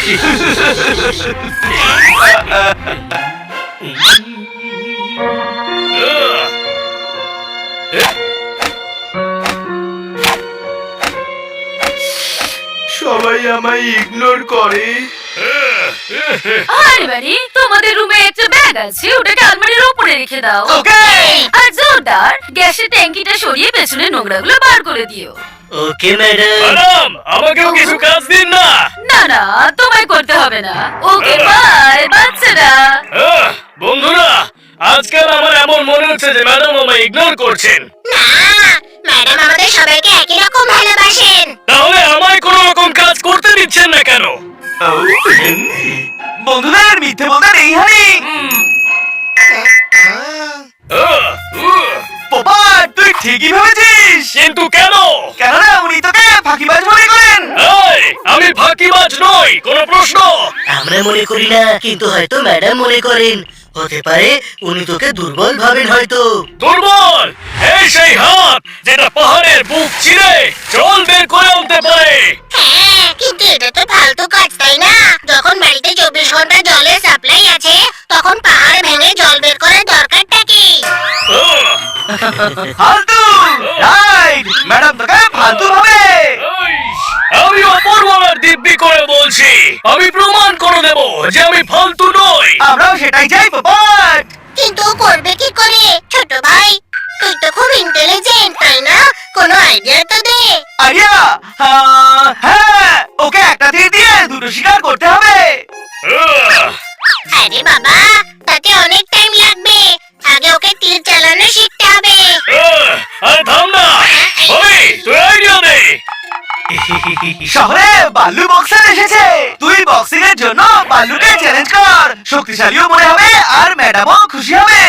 সবাই আমায় ইগনোর করে। আরে তোমাদের রুমে একটা ব্যাগ আছে, ওটাকে আলমারির উপরে রেখে দাও। ওকে। আর জোরদার গ্যাসের ট্যাঙ্কিটা সরিয়ে পেছনে নোংরাগুলো বার করে দিও। Okay madam. ম্যাডাম, আমাকেও কিছু কাজ দিন না। না না, তোমায় করতে হবে না। ওকে বাই বাচ্চারা। বন্ধুরা, আজকাল আমার এমন মনে হচ্ছে যে ম্যাডাম আমায় ইগনোর করছেন। না, ম্যাডাম আমাদের সবাইকে একই রকম ভালোবাসেন। তাহলে আমায় কোনো রকম কাজ করতে দিচ্ছেন না কেন? বন্ধুদের মিথ্যে বলতে নেই হানি। পোপাট, তুই ঠিকই ভেবেছিস। কিন্তু কেন? কেননা উনি তোকে ফাঁকিবাজ মনে করেন। এই, আমি ফাঁকিবাজ নই। কোনো প্রশ্ন? আমরা মনে করি না, কিন্তু হয়তো ম্যাডাম মনে করেন। হতে পারে উনি তোকে দুর্বল ভাবেন হয়তো। দুর্বল? এই সেই হাত যেটা পাহাড়ের বুক চিরে জল বের করে আনতে পারে। হ্যাঁ, কিন্তু এটা তো ফালতু কাজ, তাই না? যখন বাড়িতে 24 ঘন্টা জলের সাপ্লাই আছে, তখন পাহাড় ভেঙে জল বের করার দরকারটা কি? ফালতু। রাইট, ম্যাডাম তোকে ফালতু ভাবে। আমি অপরওয়ালার দিব্যি করে বলছি, আমি প্রমাণ করে দেব যে আমি ফালতু নই। আমরাও সেটাই চাই পোপাট। কিন্তু করবে কি করে? ছোট ভাই, তুই তো খুব ইন্টেলিজেন্ট, তাই না? কোনো আইডিয়া তো দে। আরিয়া, হ্যাঁ, ওকে একটা তীর দিয়ে দুটো শিকার করতে হবে। আরে বাবা, তাতে অনেক টাইম লাগবে। আগে ওকে তীর চালানো শিখতে হবে। আরে থাম না, ওই তুই আইডিয়া দে। শহরে বাল্লু বক্সার এসেছে। তুই বক্সিং এর জন্য বাল্লুকে চ্যালেঞ্জ কর। শক্তিশালীও মনে হবে আর ম্যাডামও খুশি হবে।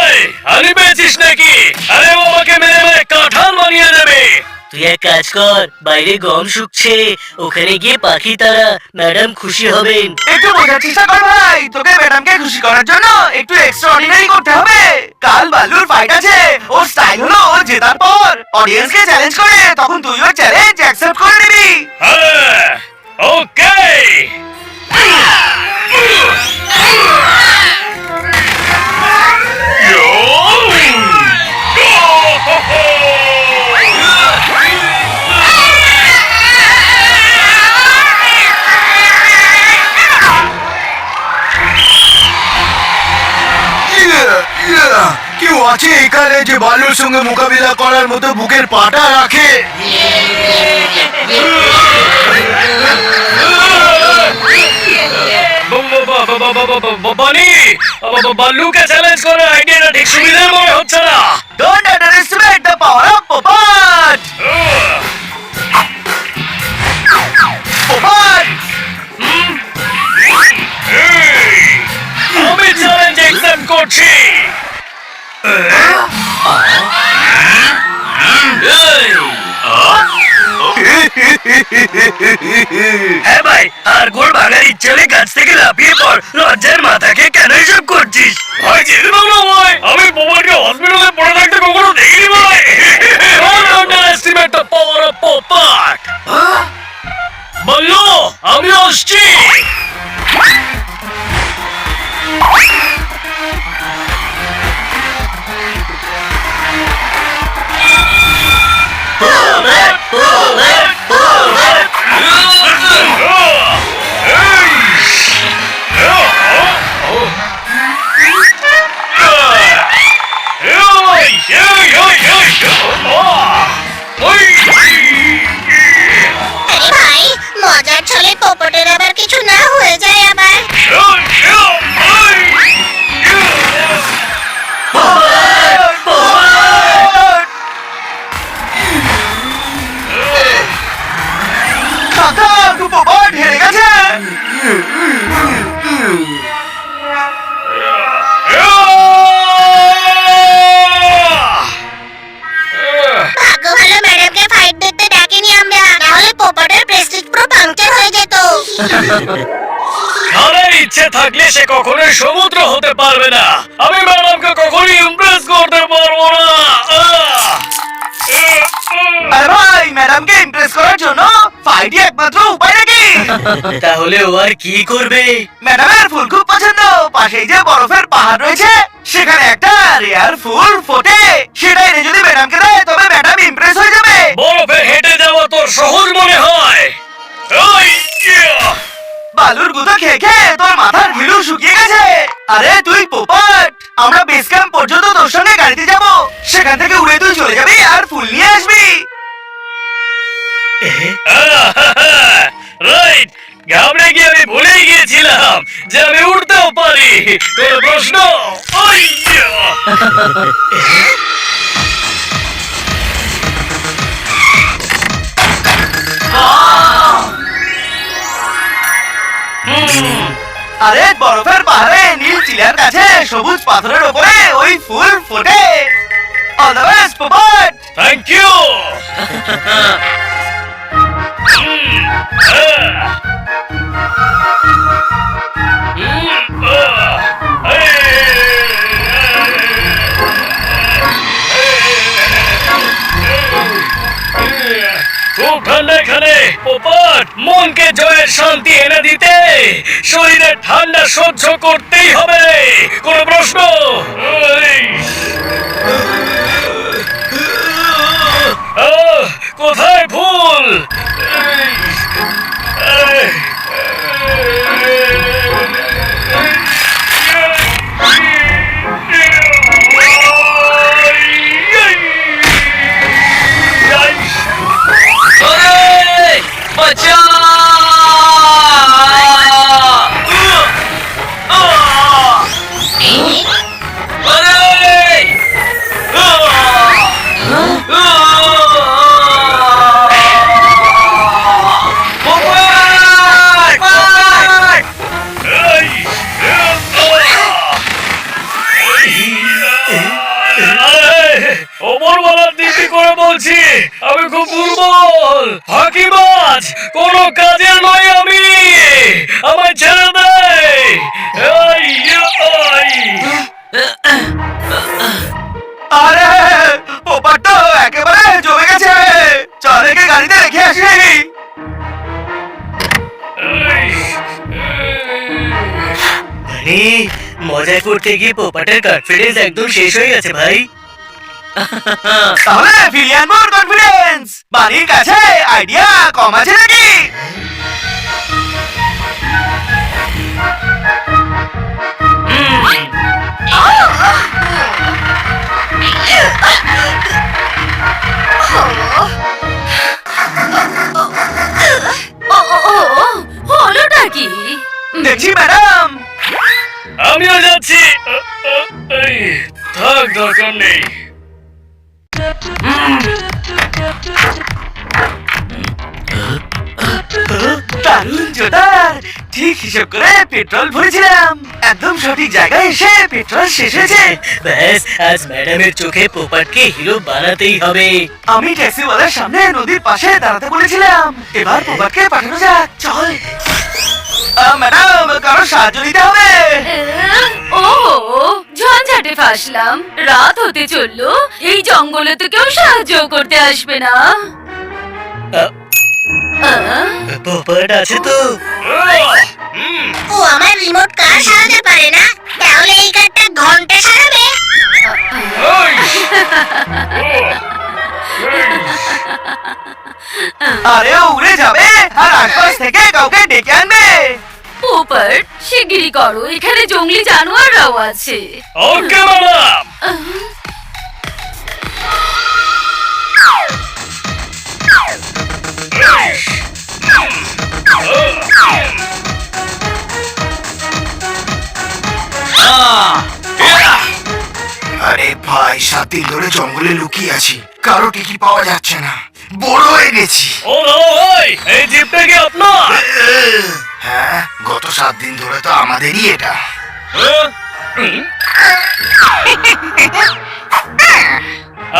এই, আনি পেয়েছিস নাকি? আরে ও আমাকে মেরে মেরে কাঁঠাল বানিয়ে দেবে। তুই এক কাজ কর, বাইরে গম শুকছে, ওখানে গিয়ে পাখি তারা, ম্যাডাম খুশি হবেন। একটু বোঝার চেষ্টা কর ভাই, তোকে ম্যাডামকে খুশি করার জন্য একটু এক্সট্রাঅর্ডিনারি করতে হবে। কাল বাল্লুর ফাইট আছে, ওর স্টাইল হলো ও জেতার পর অডিয়েন্সকে চ্যালেঞ্জ করে, তখন তুই ওর চ্যালেঞ্জ অ্যাকসেপ্ট করে নিবি। হ্যাঁ, ওকে। কেউ আছে এখানে যে বাল্লুর সঙ্গে মোকাবিলা করার মতো বুকের পাটা রাখে? বাল্লুকে চ্যালেঞ্জ করার আইডিয়াটা ঠিক সুবিধার মনে হচ্ছে না। Don't underestimate the power of Popat! Popat! আমি চ্যালেঞ্জ অ্যাকসেপ্ট করছি। হ্যাঁ ভাই, আর গোল ভাঙার ইচ্ছে হলে গাছ থেকে লাফিয়ে পড়। লজ্জার মাথাকে কেন এসব করছিস? ভাই যেতে পারবো না ভাই, আমি পোপাটকে হসপিটালে পড়ে থাকতে কখনো দেখিনি ভাই। Don't underestimate the power of Popat! বললো আমি আসছি। আরে ভাই, মজার ছলে পোপটের আবার কিছু না হয়ে যায় আবার। Popat হেরে গেছে। ভাগ্য ভালো ম্যাডামকে ফাইট দেখতে ডাকিনি আমরা, না হলে পোপটের প্রেস্টিজ পুরো পাংচার হয়ে যেত। খালের ইচ্ছে থাকলে সে কখনোই সমুদ্র হতে পারবে না। আমি ম্যাডামকে কখনোই ইমপ্রেস করতে পারবো না। আরে ভাই, ম্যাডামকে ইমপ্রেস করার জন্য ফাইটই একমাত্র উপায় নাকি? তাহলে ও আর কি করবে? ম্যাডামের ফুল খুব পছন্দ। পাশেই যে বরফের পাহাড় রয়েছে সেখানে একটা রেয়ার ফুল ফোটে, সেটা এনে যদি ম্যাডামকে দেয় তবে ম্যাডাম ইমপ্রেস হয়ে যাবে। বরফে হেঁটে যাওয়া তোর সহজ মনে হয়? ওই, ইয়া! বালুর গুঁতো খেয়ে খেয়ে তোর মাথার ঘিলু শুকিয়ে গেছে। আরে তুই পোপট, আমরা বেস ক্যাম্প পর্যন্ত তোর সঙ্গে গাড়িতে যাব, সেখান থেকে উড়ে তুই চলে যাবি আর ফুল নিয়ে আসবি। রাইট, ঘাবড়ে গিয়ে আমি ভুলেই গিয়েছিলাম যে আমি উঠতেও পারি। কোনো প্রশ্ন? ওই, ইয়া! আরে বরফের পাহাড়ে নীল চিলার কাছে সবুজ পাথরের উপরে ওই ফুল ফোটে। All the best Popat. Thank you. খুব ঠান্ডা এখানে পোপট। মনকে জয়ের শান্তি এনে দিতে শরীরে ঠান্ডা সহ্য করতেই হবে। কোনো প্রশ্ন? কোথায় ফুল? ওপরওয়ালার দিব্যি করে বলছি, আমি খুব দুর্বল, ফাঁকিবাজ, কোনো কাজের নয় আমি। আমায় ছেড়ে দে। আরে পোপট তো একেবারে জমে গেছে, চল একে গাড়িতে রেখে আসি। আরে মজা করতে গিয়ে পোপাটের কনফিডেন্স একদম শেষ হয়ে গেছে ভাই। তাহলে ফিরিয়ে আনবো কনফিডেন্স। বাড়ির কাছে আইডিয়া কম আছে নাকি? হলোটা কি? দেখছি ম্যাডাম। আমিও যাচ্ছি। থাক, দরকার নেই। দারুণ জোদার, ঠিক হিসেব করে পেট্রোল ভরেছিলাম। একদম সঠিক জায়গায় এসে পেট্রোল শেষ হয়েছে। ব্যাস, আজ ম্যাডামের চোখে পোপাটকে হিরো বানাতেই হবে। আমি ট্যাক্সিওয়ালার সামনে নদীর পাশে দাঁড়াতে বলেছিলাম। এবার পোপটকে পাঠানো যাক, চল। ম্যাডাম, কারো সাহায্য নিতে হবে। ও ঝঞ্ঝাটে ফাঁসলাম। রাত হতে চললো, এই জঙ্গলে তো কেউ সাহায্য করতে আসবে না। পোপাট আছে তো? ও আমার রিমোট কার সারাতে পারে না, তাহলে এই কারটা ঘন্টা সারাবে। আরে ও উড়ে যাবে আর আশপাশ থেকে কাউকে ডেকে আনবে। পোপট, শিগগিরই করো, এখানে জঙ্গলি জানোয়াররাও আছে। Okay madam. আরে ভাই, 7 দিন ধরে জঙ্গলে লুকিয়ে আছি, কারো টিকি পাওয়া যাচ্ছে না, বড় হয়ে গেছি। ও দাদা ভাই, এই জিপটা কি আপনার? হ্যাঁ, গত 7 দিন ধরে তো আমাদেরই এটা।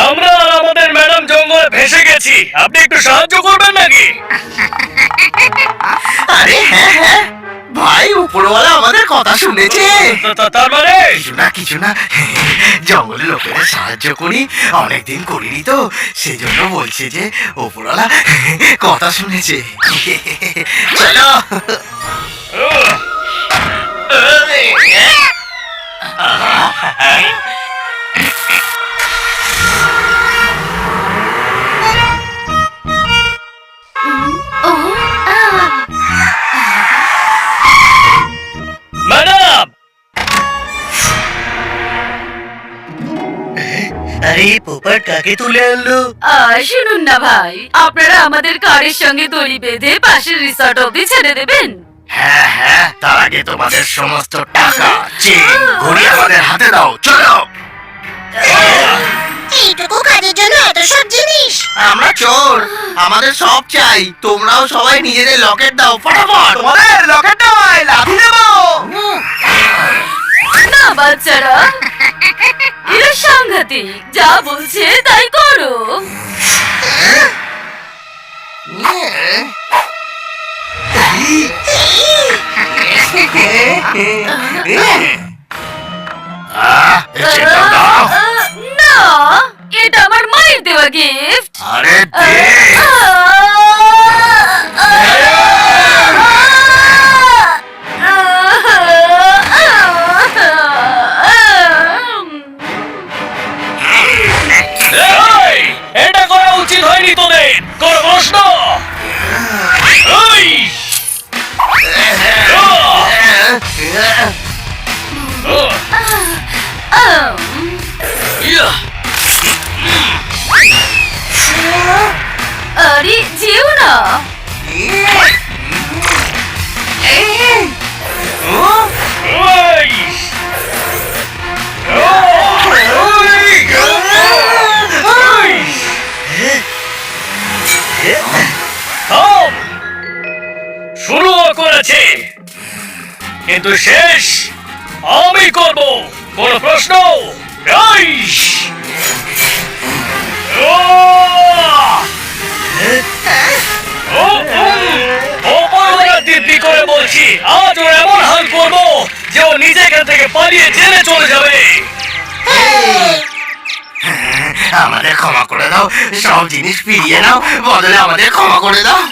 আমরা আর আমাদের ম্যাডাম জঙ্গলে ভেসে গেছি, আপনি একটু সাহায্য করবেন নাকি? আরে হ্যাঁ হ্যাঁ, ভাই উপরওয়ালা আমাদের কথা শুনেছে। তার মানে কিছু না জঙ্গলের লোকেদের সাহায্য করি, অনেকদিন করিনি তো, সেই জন্য বলছে যে উপরওয়ালা কথা শুনেছে। চলো। ও ম্যাডাম, আরে পোপট কাকে তুলে আনলো? শুনুন না ভাই, আপনারা আমাদের কারের সঙ্গে দড়ি বেঁধে পাশের রিসর্ট অবধি ছেড়ে দেবেন। হ্যাঁ, তার আগে তোমাদের সমস্ত টাকা চেন ঘুরি আমাদের হাতে দাও। চলো। এইটুকু কাজের জন্য এত সব জিনিস? আমরা চোর, আমাদের সব চাই। তোমরাও সবাই নিজেদের লকেট দাও ফটাফট। তোমাদের লকেট নয়, লাথি দেবো। না বাচ্চারা, এরা সাংঘাতিক, যা বলছে তাই করো। চেনটা দাও। না, এটা আমার মায়ের দেওয়া গিফট। আরে দে। এই, এটা করা উচিত হয়নি তোদের। কোন প্রশ্ন? এই! ইয়া! আরে যেও না। এই! থাম! শুরু করেছে, কিন্তু শেষ আমি করব। কোন প্রশ্ন? গাইস! দিব্যি করে বলছি, আজ ওর এমন হাল করবো যে ও নিজে এখান থেকে পালিয়ে জেলে চলে যাবে। আমাদের ক্ষমা করে দাও, সব জিনিস ফিরিয়ে নাও, বদলে আমাদের ক্ষমা করে দাও।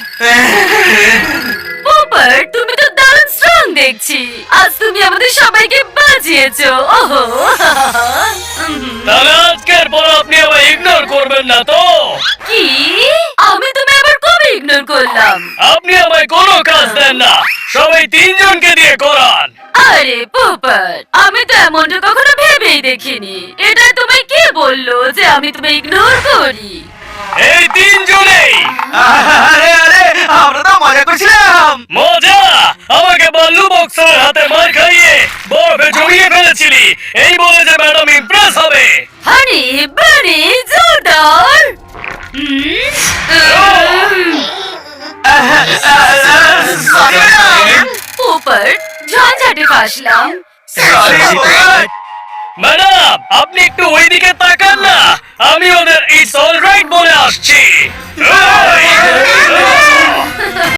পোপার, তুমি তো দারুণ স্ট্রং দেখছি। আজ তুমি আমাদের সবাইকে বাঁচিয়েছো। ওহো, তাহলে আজকের পর আপনি আমায় ইগনোর করবেন না তো? কি? আমি তুমি আবার কবে ইগনোর করলাম? আপনি আমায় কোনো কাজ দেন না, সবাই তিনজনকে দিয়ে করান। আরে পোপার, আমি তো এমনটা কখনো ভেবেই দেখিনি। এটা তোমায় কে বললো যে আমি তোমায় ইগনোর করি? এই তিনজনেই। আরে আমরা তো মজা করছিলাম। মজা? আমাকে বাল্লু বক্সার হাতে মার খাইয়ে বরফে জমিয়ে ফেলেছিলি, এই বলে যে ম্যাডাম ইমপ্রেস হবে। হানি বানি জোরদার। পোপার, ঝঞ্ঝাটে ফাঁসলাম। ম্যাডাম, আপনি একটু ওইদিকে তাকান না, আমি ওদের ইটস অলরাইট বলে আসছি। এই!